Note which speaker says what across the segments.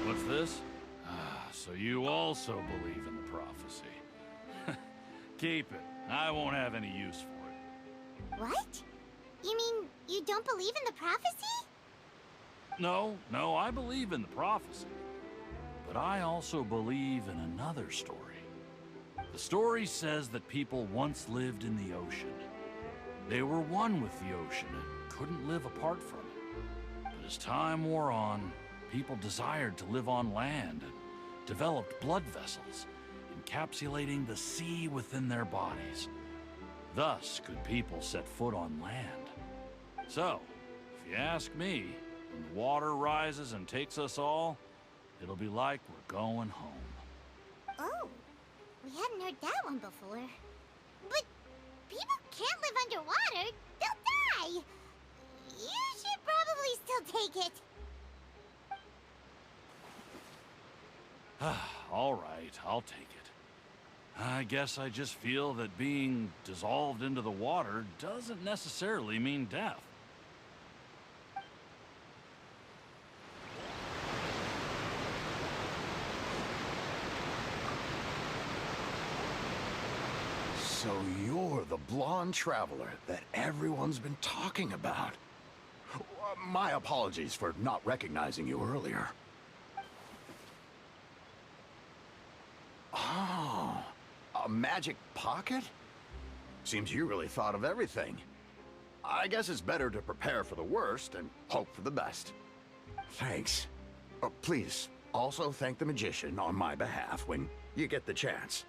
Speaker 1: What's this? So you also believe in the prophecy. Keep it. I won't have any use for it.
Speaker 2: What? You mean you don't believe in the prophecy?
Speaker 1: No, I believe in the prophecy. But I also believe in another story. The story says that people once lived in the ocean. They were one with the ocean and couldn't live apart from it. But as time wore on, people desired to live on land and developed blood vessels, encapsulating the sea within their bodies. Thus could people set foot on land. So, if you ask me, when the water rises and takes us all, it'll be like we're going home.
Speaker 2: Oh, we hadn't heard that one before. But people can't live underwater. They'll die. You should probably still take it.
Speaker 1: All right, I'll take it. I guess I just feel that being dissolved into the water doesn't necessarily mean death.
Speaker 3: So you're the blonde traveler that everyone's been talking about. My apologies for not recognizing you earlier. Oh, a magic pocket? Seems you really thought of everything. I guess it's better to prepare for the worst and hope for the best. Thanks. Please, also thank the magician on my behalf when you get the chance.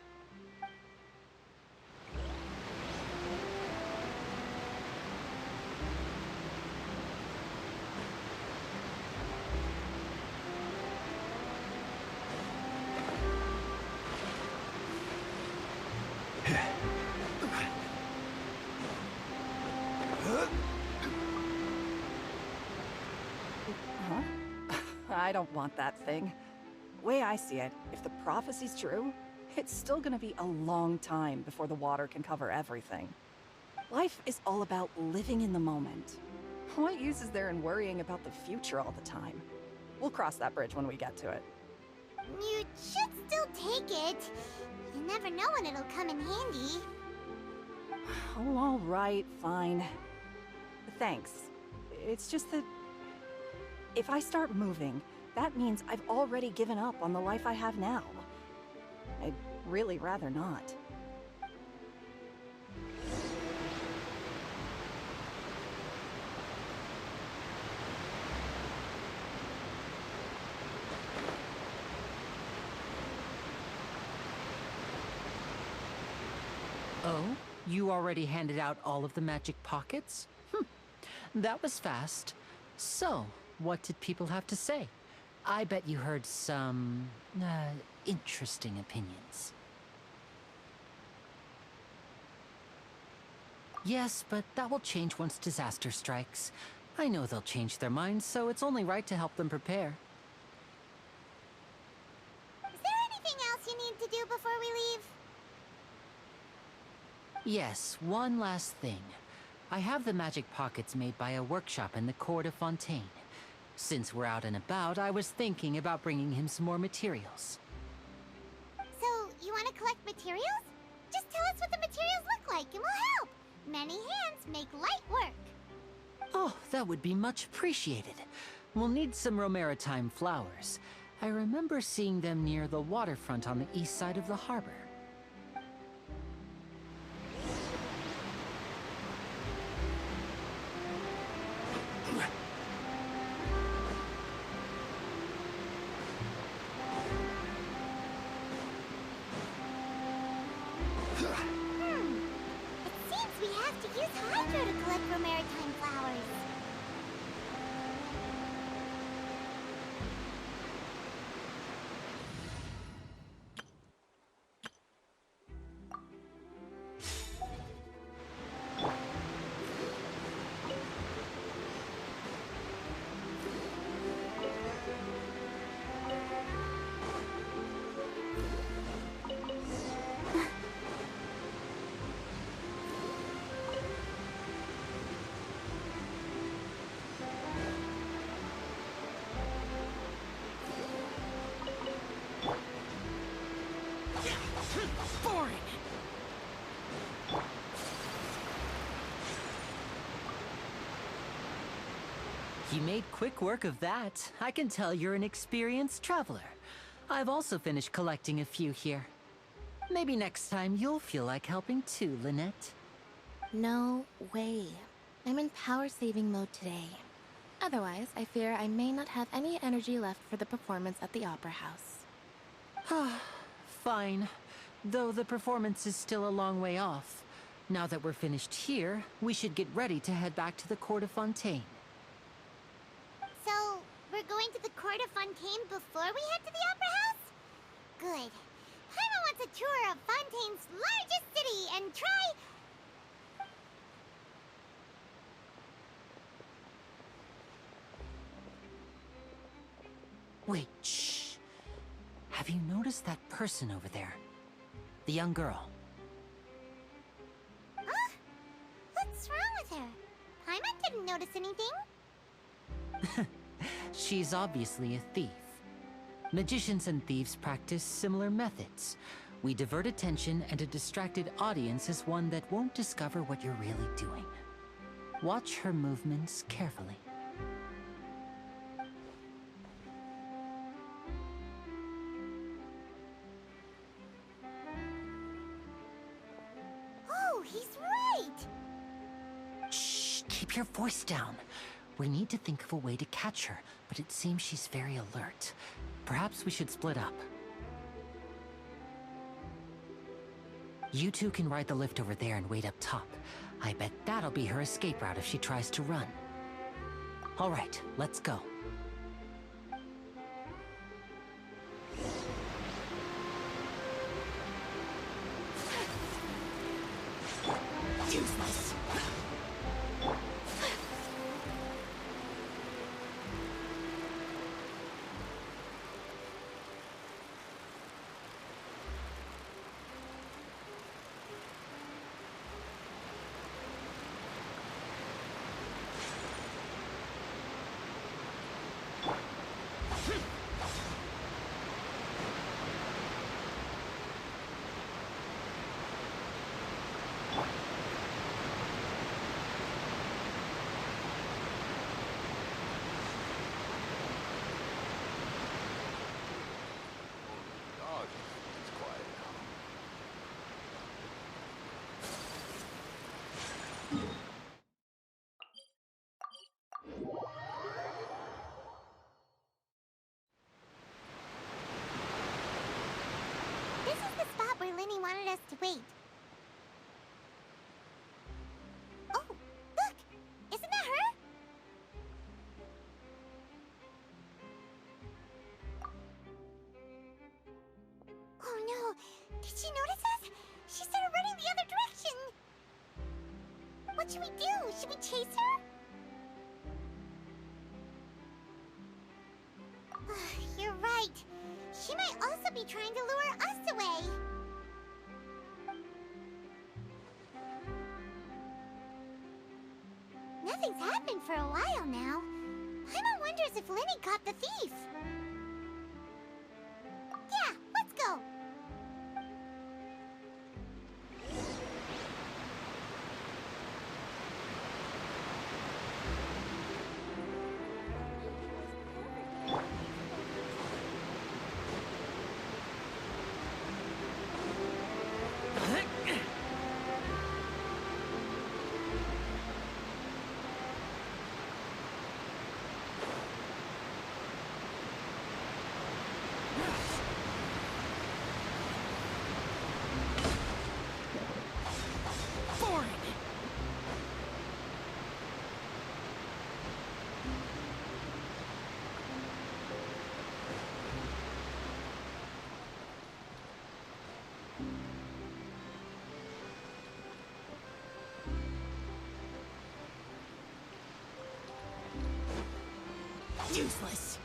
Speaker 4: I don't want that thing. Way I see it, if the prophecy's true, it's still gonna be a long time before the water can cover everything. Life is all about living in the moment. What use is there in worrying about the future all the time? We'll cross that bridge when we get to it.
Speaker 2: You should still take it. You never know when it'll come in handy.
Speaker 4: Oh, all right, fine. Thanks. It's just that if I start moving, that means I've already given up on the life I have now. I'd really rather not.
Speaker 5: Oh? You already handed out all of the magic pockets? That was fast. So, what did people have to say? I bet you heard some, interesting opinions. Yes, but that will change once disaster strikes. I know they'll change their minds, so it's only right to help them prepare.
Speaker 2: Is there anything else you need to do before we leave?
Speaker 5: Yes, one last thing. I have the magic pockets made by a workshop in the court of Fontaine. Since we're out and about, I was thinking about bringing him some more materials.
Speaker 2: So, you want to collect materials? Just tell us what the materials look like and we'll help. Many hands make light work.
Speaker 5: Oh, that would be much appreciated. We'll need some Romaritime flowers. I remember seeing them near the waterfront on the east side of the harbor.
Speaker 2: It seems we have to use Hydro to collect Romaritime flowers.
Speaker 5: You made quick work of that. I can tell you're an experienced traveler. I've also finished collecting a few here. Maybe next time you'll feel like helping too, Lynette.
Speaker 6: No way. I'm in power-saving mode today. Otherwise, I fear I may not have any energy left for the performance at the Opera House.
Speaker 5: Fine. Though the performance is still a long way off. Now that we're finished here, we should get ready to head back to the Court of Fontaine.
Speaker 2: So, we're going to the Court of Fontaine before we head to the Opera House? Good. Paimon wants a tour of Fontaine's largest city and try...
Speaker 5: Wait, shh. Have you noticed that person over there? The young girl.
Speaker 2: Huh? What's wrong with her? Paimon didn't notice anything.
Speaker 5: She's obviously a thief. Magicians and thieves practice similar methods. We divert attention, and a distracted audience is one that won't discover what you're really doing. Watch her movements carefully.
Speaker 2: Oh, he's right!
Speaker 5: Shh, keep your voice down. We need to think of a way to catch her, but it seems she's very alert. Perhaps we should split up. You two can ride the lift over there and wait up top. I bet that'll be her escape route if she tries to run. All right, let's go.
Speaker 6: Useless.
Speaker 3: Dog, it's quiet now.
Speaker 2: This is the spot where Linny wanted us to wait. Oh, look! Isn't that her? Oh no! Did she notice us? She started running the other direction! What should we do? Should we chase her? You're right. She might also be trying to lure us away. Nothing's happened for a while now. Paimon wonders if Linny caught the thief. Yeah, let's go.
Speaker 6: Useless.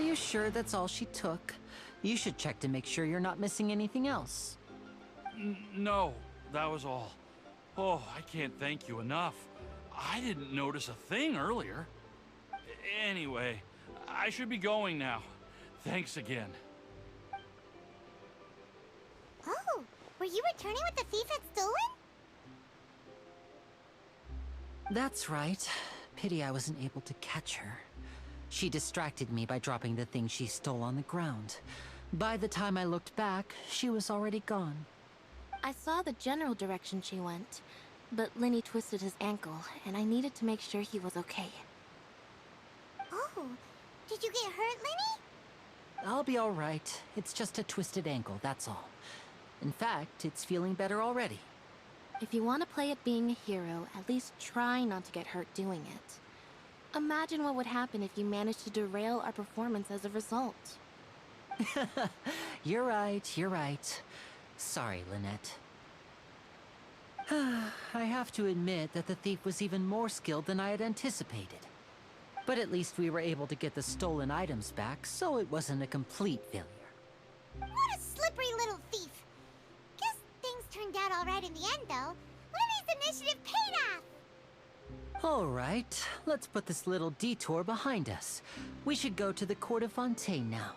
Speaker 5: you sure that's all she took? You should check to make sure you're not missing anything else.
Speaker 1: No, that was all. Oh, I can't thank you enough. I didn't notice a thing earlier. Anyway, I should be going now. Thanks again.
Speaker 2: Oh, were you returning what the thief had stolen?
Speaker 5: That's right. Pity I wasn't able to catch her. She distracted me by dropping the thing she stole on the ground. By the time I looked back, she was already gone.
Speaker 6: I saw the general direction she went, but Lenny twisted his ankle, and I needed to make sure he was okay.
Speaker 2: Oh, did you get hurt, Lenny?
Speaker 5: I'll be all right. It's just a twisted ankle, that's all. In fact, it's feeling better already.
Speaker 6: If you want to play at being a hero, at least try not to get hurt doing it. Imagine what would happen if you managed to derail our performance as a result.
Speaker 5: You're right. Sorry, Lynette. I have to admit that the thief was even more skilled than I had anticipated. But at least we were able to get the stolen items back, so it wasn't a complete failure.
Speaker 2: What a slippery little thief. Guess things turned out all right in the end, though. Lenny's initiative paid off.
Speaker 5: All right, let's put this little detour behind us. We should go to the Court of Fontaine now.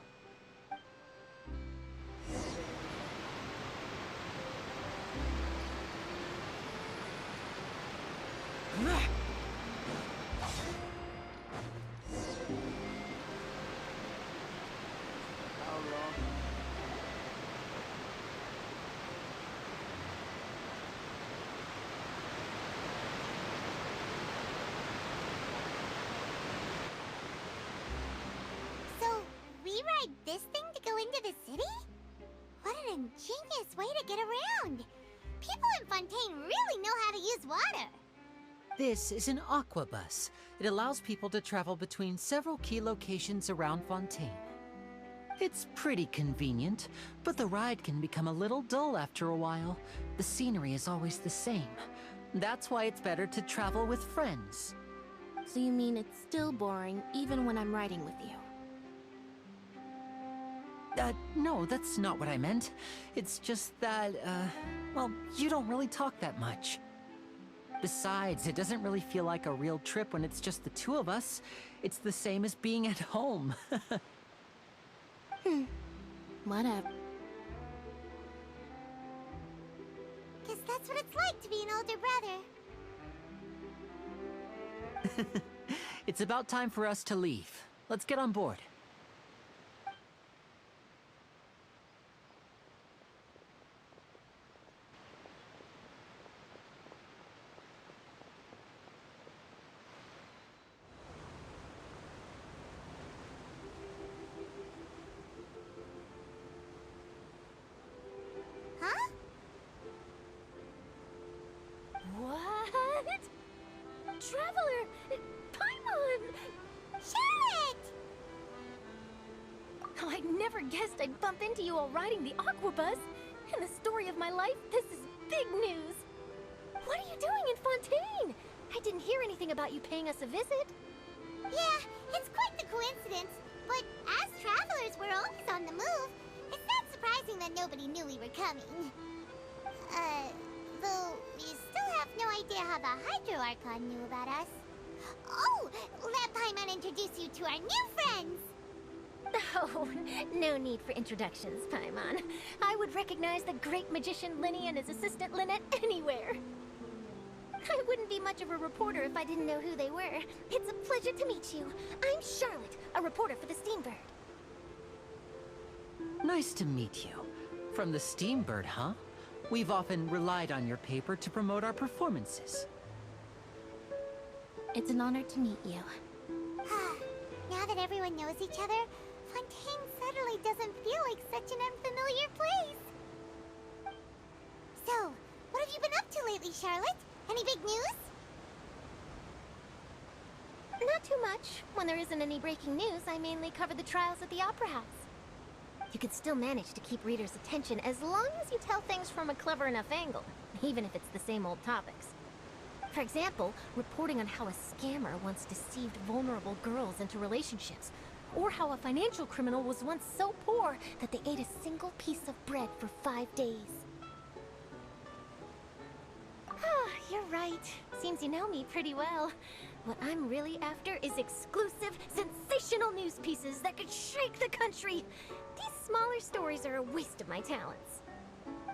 Speaker 2: So, we ride this thing to go into the city? What an ingenious way to get around. People in Fontaine really know how to use water.
Speaker 5: This is an aqua bus. It allows people to travel between several key locations around Fontaine. It's pretty convenient, but the ride can become a little dull after a while. The scenery is always the same. That's why it's better to travel with friends.
Speaker 6: So you mean it's still boring even when I'm riding with you?
Speaker 5: No, that's not what I meant. It's just that, well, you don't really talk that much. Besides, it doesn't really feel like a real trip when it's just the two of us. It's the same as being at home.
Speaker 6: Whatever.
Speaker 2: Guess that's what it's like to be an older brother.
Speaker 5: It's about time for us to leave. Let's get on board.
Speaker 2: Huh?
Speaker 6: What? Traveler! Paimon!
Speaker 2: Charlotte!
Speaker 6: Oh, I never guessed I'd bump into you while riding the aqua bus. In the story of my life, this is big news. What are you doing in Fontaine? I didn't hear anything about you paying us a visit.
Speaker 2: Yeah, it's quite the coincidence. But as travelers, we're always on the move. It's not surprising that nobody knew we were coming. Though we still have no idea how the Hydro Archon knew about us. Oh, let Paimon introduce you to our new friends.
Speaker 7: Oh, no need for introductions, Paimon. I would recognize the great magician Lenny and his assistant Lynette anywhere. I wouldn't be much of a reporter if I didn't know who they were. It's a pleasure to meet you. I'm Charlotte, a reporter for the Steambird.
Speaker 5: Nice to meet you. From the Steambird, huh? We've often relied on your paper to promote our performances.
Speaker 6: It's an honor to meet you.
Speaker 2: Now that everyone knows each other, Fontaine suddenly doesn't feel like such an unfamiliar place. So, what have you been up to lately, Charlotte? Any big news?
Speaker 7: Not too much. When there isn't any breaking news, I mainly cover the trials at the Opera House. You can still manage to keep readers' attention as long as you tell things from a clever enough angle, even if it's the same old topics. For example, reporting on how a scammer once deceived vulnerable girls into relationships, or how a financial criminal was once so poor that they ate a single piece of bread for 5 days. Ah, you're right. Seems you know me pretty well. What I'm really after is exclusive, sensational news pieces that could shake the country. These smaller stories are a waste of my talents.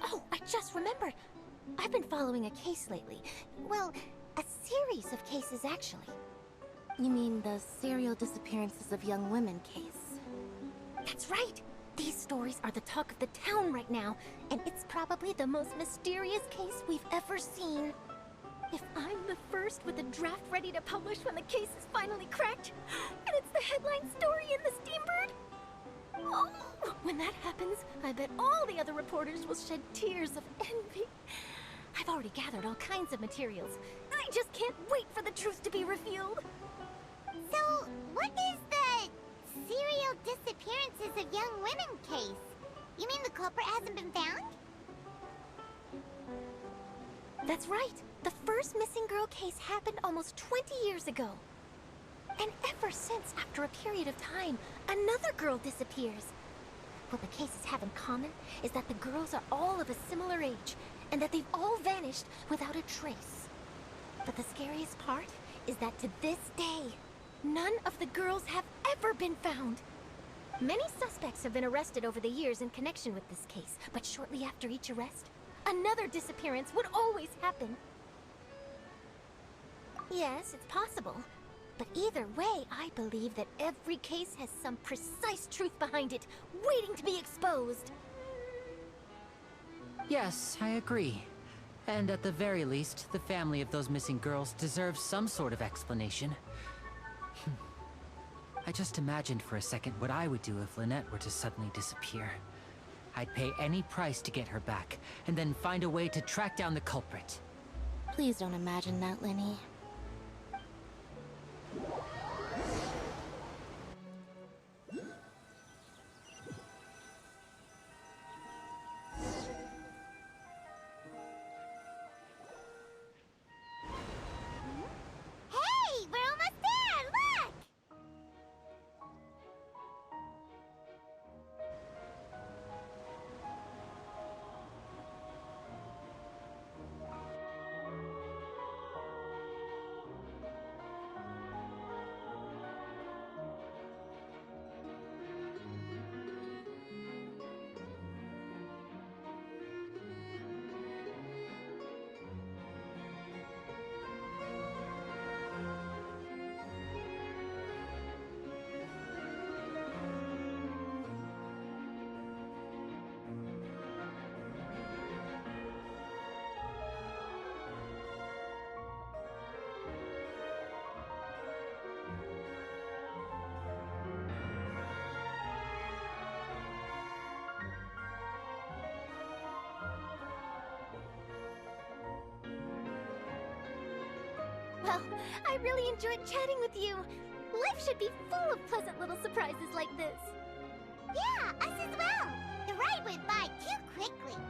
Speaker 7: Oh, I just remembered. I've been following a case lately. Well, a series of cases, actually.
Speaker 6: You mean the serial disappearances of young women case?
Speaker 7: That's right! These stories are the talk of the town right now, and it's probably the most mysterious case we've ever seen. If I'm the first with a draft ready to publish when the case is finally cracked, and it's the headline story in the Steambird, oh, when that happens, I bet all the other reporters will shed tears of envy. I've already gathered all kinds of materials. I just can't wait for the truth to be revealed.
Speaker 2: So, what is the serial disappearances of young women case? You mean the culprit hasn't been found?
Speaker 7: That's right. The first missing girl case happened almost 20 years ago. And ever since, after a period of time, another girl disappears. What the cases have in common is that the girls are all of a similar age, and that they've all vanished without a trace. But the scariest part is that to this day, none of the girls have ever been found. Many suspects have been arrested over the years in connection with this case, but shortly after each arrest, another disappearance would always happen. Yes, it's possible. But either way, I believe that every case has some precise truth behind it, waiting to be exposed.
Speaker 5: Yes, I agree. And at the very least, the family of those missing girls deserves some sort of explanation. I just imagined for a second what I would do if Lynette were to suddenly disappear. I'd pay any price to get her back, and then find a way to track down the culprit.
Speaker 6: Please don't imagine that, Lenny.
Speaker 2: Hey, we're almost there! Look!
Speaker 7: Well, I really enjoyed chatting with you. Life should be full of pleasant little surprises like this.
Speaker 2: Yeah, us as well. The ride went by too quickly.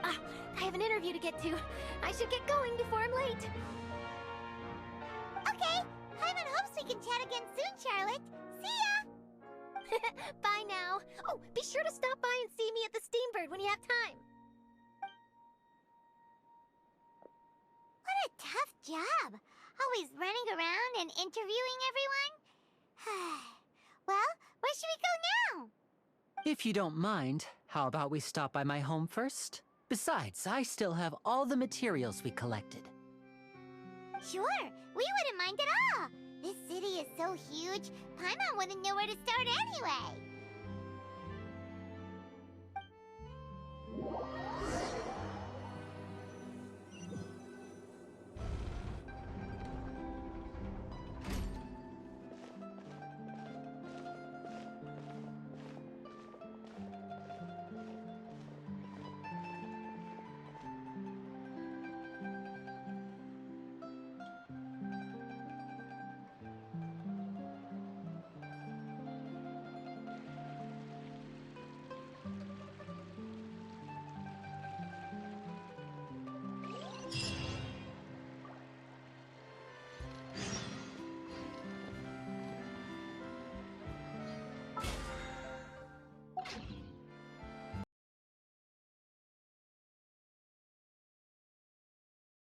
Speaker 7: Ah, I have an interview to get to. I should get going before I'm late.
Speaker 2: Okay, Paimon hopes we can chat again soon, Charlotte. See ya!
Speaker 7: Bye now. Oh, be sure to stop by and see me at the Steambird when you have time.
Speaker 2: What a tough job. Always running around and interviewing everyone. Well, where should we go now?
Speaker 5: If you don't mind, how about we stop by my home first? Besides, I still have all the materials we collected.
Speaker 2: Sure, we wouldn't mind at all. This city is so huge, Paimon wouldn't know where to start anyway.